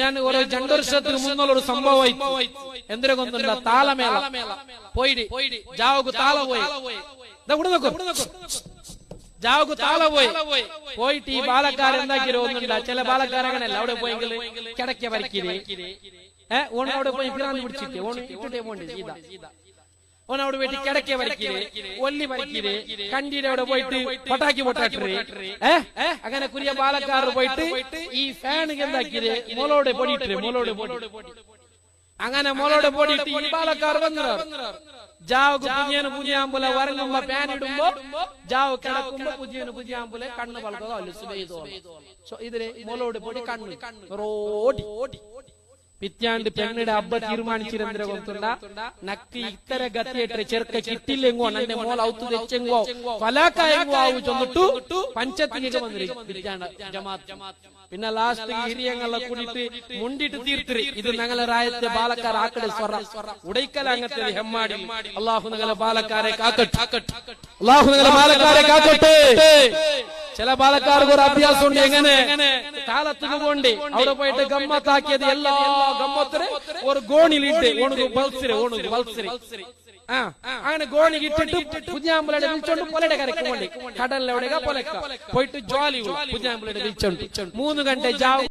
ഞാൻ ഓരോ 2 വർഷത്തിന് മുന്നുള്ള ഒരു സംഭവം എന്തിനൊന്നുമില്ല താളമേള പോയി ജാവക്ക് താള പോയി ജാവക്ക് താള പോയിട്ട് ഈ ബാലക്കാരെന്താക്കിയോ ഒന്നുമില്ല. ചില ബാലക്കാരങ്ങനല്ല അവിടെ പോയെങ്കിൽ കിടക്ക വരയ്ക്കില്ലേ ഓണ് അവിടെ പോയി പിറാന്ന് പിടിച്ചിട്ട് ഓണ് ഇട്ടിട്ടേ പോണ്ടി സീതാ ഓനവിടെ പോയിട്ട് കിടക്ക വരയ്ക്കില്ലേ ഒല്ലി വരയ്ക്കില്ലേ കണ്ടിയുടെ അവിടെ പോയിട്ട് പട്ടാക്കി പൊട്ടാട്ടേ അങ്ങനെ കുറിയ ബാലക്കാർ പോയിട്ട് ഈ ഫാൻ എന്താക്കില്ലേ മോളോടെ പൊടിയിട്ടേ മോളോടെ പൊടി അങ്ങനെ മോളോടെ പൊടിയിട്ട് ഈ ബാലക്കാർ വന്നു ജാവക്ക് പുതിയന് പുതിയാമ്പുല വരങ്ങുമ്പോ ഫാൻ ഇടുമ്പോ ജാവ് കിടക്കുമ്പോ പുതിയാമ്പുല കണ്ണ് വളർത്തോ ഇതിലെ മോളോട് പൊടി കണ്ണ് റോടി പിറ്റാണ്ട് പെണ്ണിടെ ഹബ്ബ തീരുമാനിച്ചിരുന്ന കൊണ്ടുണ്ട നക്കി ഇത്തര ഗത്തിയേട്ടെ ചെറുക്ക കിട്ടില്ലെങ്കോ നന്റെ മോൾ ഔത്ത് തെച്ചെങ്കോ ഫലാക്കായെങ്കോ ആവു ചൊന്നിട്ടു പഞ്ചത്തിലേക്ക് വന്നിരിക്കും ജമാഅത്ത്. പിന്നെ ലാസ്റ്റ് ഹിരിയങ്ങളെ കൂടിയിട്ട് മുണ്ടിട്ട് തീർത്തിരി ഇത് ഞങ്ങളെ രായത്തെ ബാലക്കാർ ആക്കടെ സ്വറ ഉടൈക്കല അങ്ങനത്തെ ഹെമ്മാടി. അള്ളാഹു ഞങ്ങളെ ബാലക്കാരെ കാക്കട്ടെ, അള്ളാഹു ഞങ്ങളെ ബാലക്കാരെ കാക്കട്ടെ. ചില ബാലക്കാർക്ക് ഒരു അഭ്യാസം ഉണ്ട്, എങ്ങനെ കാലത്തിന് പോണ്ടി അവിടെ പോയിട്ട് ഗമ്മത്താക്കിയത് എല്ലാ ഗമ്മത്തിന് ഒരു ഗോണിലിട്ട് ഓണുക്ക് ബൾസിരി അങ്ങനെ ഗോണി ഇട്ടിട്ട് പുതിയാമ്പലയുടെ വിളിച്ചോണ്ട് പൊലയുടെ കരക്ക് പോണ്ടി കടലിലെവിടെ പൊലക്ക പോയിട്ട് ജോലി പുതിയാമ്പലയുടെ വിളിച്ചോണ്ട് 3 ഗಂಟೆ ജാവ്